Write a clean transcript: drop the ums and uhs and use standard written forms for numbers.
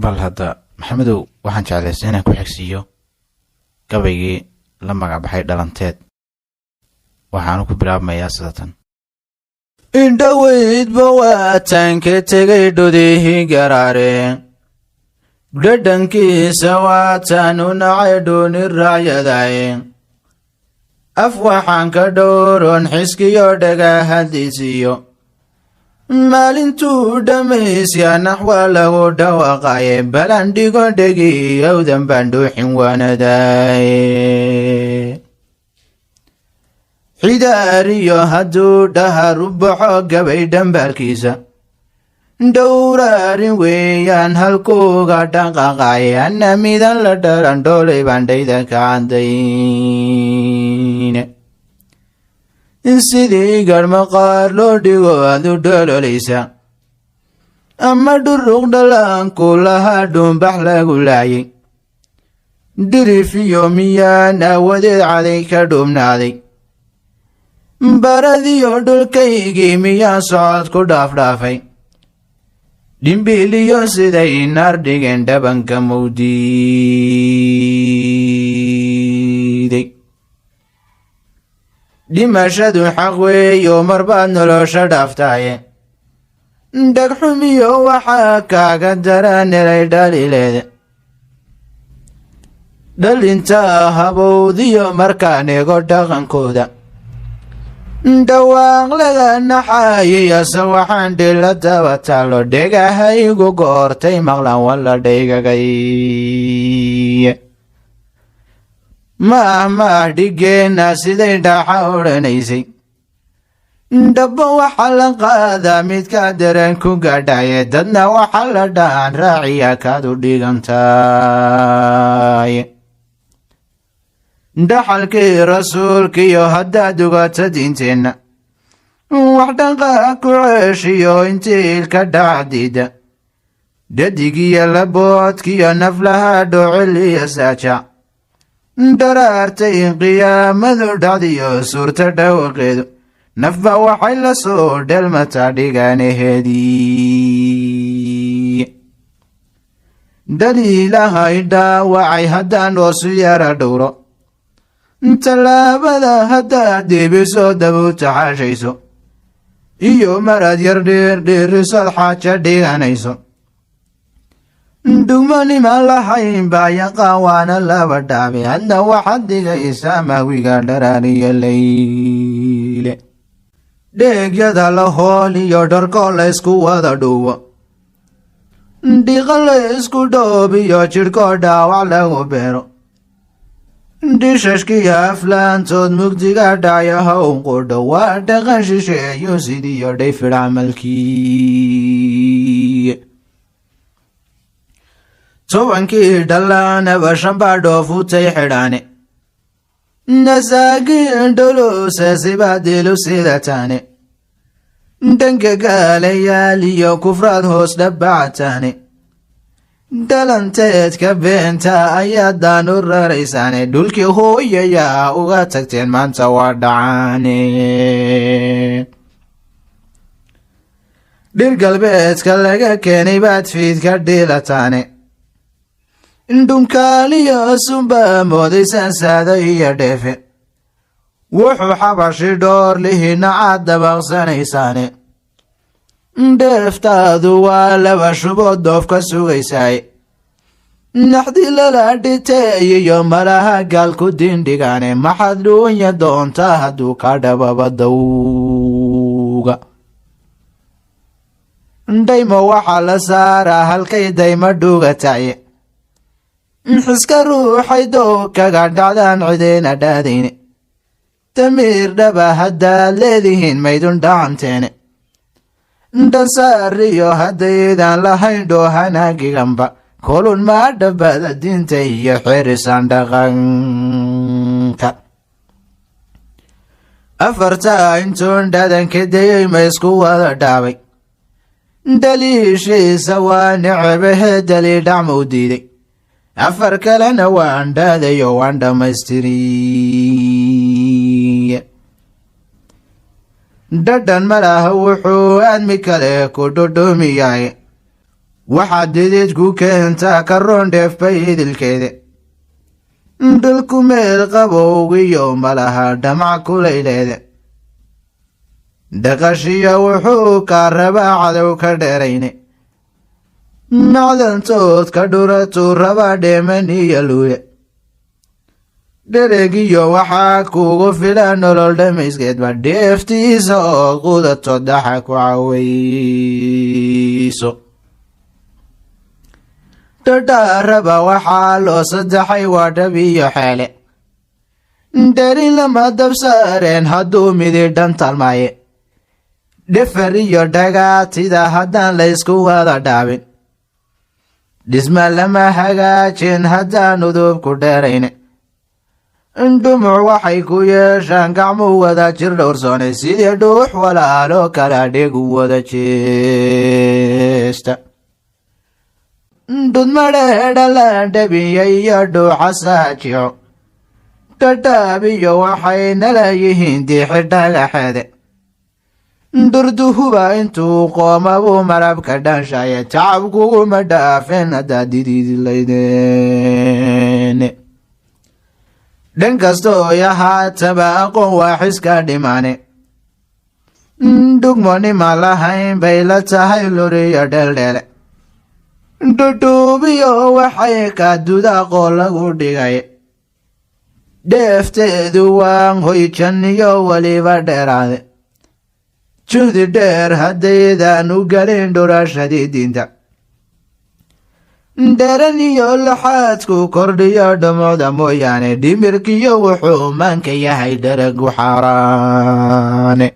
bal hadda maxamedow waxaan jeclaystay inaan ku xigsiiyo gabaygii la magacbaxay dhalanteed waxaanu ku bilaabmayaa sidatan indhaweydba waataan ka tegay dhudihii garaare dhadhankiisa waataanu nacay dhuuni raacyadaye af waxaan ka dhowroon xiskiyo dhagahadiisiyo maalintuu dhammaysya naxwa lagu dhawaaqaye balan dhigo dhegiyowdan baan dhuuxin waanadaye xidaariyo hadduu dhahar u baxo gabay dhambaalkiisa dhowraarin weeyaan halkuuga dhaqaqaye anna midan la dhalan dhoolay baan dhayda ka cadayne sidii garmaqaar loo dhigo aad u dhololaysa ama dhuruq dhalaanku lahaa dhuunbax lagu laayay dhirifiyo miyaan aawadeed caday ka dhuubnaaday baradiyo dhulkaygii miyaan socod ku dhaafdhaafay dhimbiliyo siday naar dhigeen dhabanka mawdiiday dhimashadu xaq weeyo marbaad nolosha dhaaftaaye dhagxumiyo waxaa kaaga daranelay dhalileeda dhalintaa habowdiyo markaan eego dhaqankooda dhawaaq laga naxaayiyase waxaan dhila daba taalo dhegahaygu goortay maqlan walla dhaygagay maah dhigeenna siday dhaaxa odhanaysay dhabbo waxaa la qaadaa midka dareen ku gaadhaye dadna waxaa la dhahan raaciya kaad u dhigantaaye dhaxalkii rasuulkiyo haddaad ugato diinteenna wax dhanqaa ku ceeshiyo intii ilka dhacdiida dhadigiyo laboodkiyo naflaha dhooceliyo saajac dharaartay qiyaamadu dhacdiyo suurta dhawaqeedu nafba waxay la soo dhelmataa dhigaanaheedii dhaliilahay dhaawacay haddaan hoosu yara dhowro tallaabada haddaad dibiso dabu taxaashayso iyo maraad yar dhiirrisood xaaja dhiganayso dhugmanimaan lahayn baa yaqaan waana laba dhaabe hadna waxaad dhigaysaa mahwiga dharaariyo layle dheegyada la hool iyo dharkoo la ysku wada dhuwo dhiqa la ysku dhoobiyo jidhkoo dhaawac lagu beero dhishashkiyo aflaantood mugdiga dhacyaha unqudho waa dhaqan shisheeyo sidiyo dhayfidh camalkii tobankii dhallaanaba shanbaa dhoofutay xidhaane nasaagii dholosa sibaadilu sidataane dhanka gaalayaal iyo kufraad hoos dhabbacataane dhalanteedka beenta ayaadaan u raraysaane dhulkii hooyayaa uga tagteen maanta waa dhacaane dhir galbeedka laga keenay baad fiidka dhilataane dhunkaaliyo sunbaa moodaysaan saada iyo dheefe wuxuu xabashi dhoor lihinacaad dabaqsanaysaane dheeftaadu waa laba shubood doof ka sugaysaaye naxdi lala dhiteeyiyo malaha gaalku dindhigaane maxaad dhuunya doontaa hadduu ka dhababa dawga dhaymo waxaa la saaraa halkay dayma dhugataye xiska ruuxay dow kaga dhacdaan cidayna dhaadayne damiir dhaba haddaad leedihiin maydun dhacanteene dhansaariyo haddaydaan lahayn dhoohanaagiganba kolun maa dhabbada diinta iyo xerisaan dhaqanka afartaa intuun dhadanka dayay ma isku wada dhaabay dhaliishiisa waa necebahee daliidhacmau diiday afar kalena waan dhaadayo waan dhammaystiriye dhadhan malaha wuxuu aadmi kale ku dhudhumiyaye waxaad dididku keentaa karoon dheefbay idilkeeda dhulku meel qabowgiyo malaha dhamac kulayleeda dhaqashiya wuxuu kaa rabaa cadow ka dheerayne macdantood ka dhuratuu rabaa dheeman iyo luuye dheregiyo waxaa kuugu filan nolol dhamayskeedba dheeftiisa oo qudato dhaxa ku cawayso dhadhaaraba waxaa loo saddexay waa dhab iyo xeele dheri lama dabsaareen hadduu midi dhantalmaaye dhefar iyo dhagaatida haddaan laysku wada dhaabin dhisma lama hagaajin haddaan udubku dheerayne dhumuc waxay ku yeeshaan gacmuu wada jir dhowrsoone sidii dhuux walaaloo kala dhigu wada jeesta dhudmadheedha la dhabiya iyo dhuuxa saajico dhadhaabiyo waxay nala yihiin diixi dhagaxeede durduhuba intuu qoomabuu malabka dhanshaye tacabkuguma dhaafeen haddaad didiidlaydeene dhan kastoo yahaataba aqoon waa xiska dhimaane dhugmonima lahayn bay la tahay luriyo dheeldheele dhudhuubiyo waxay ka dudaaqoo lagu dhigay dheefteedu waan hoyjaniyo weliba dheeraade juhdi dheer haddaydan u gelin dhurashadii diinta dheran iyo laxaadku kordhiyo dhumucda mooyaane dhimirkiyo wuxuu maanka yahay dharagu xaaraane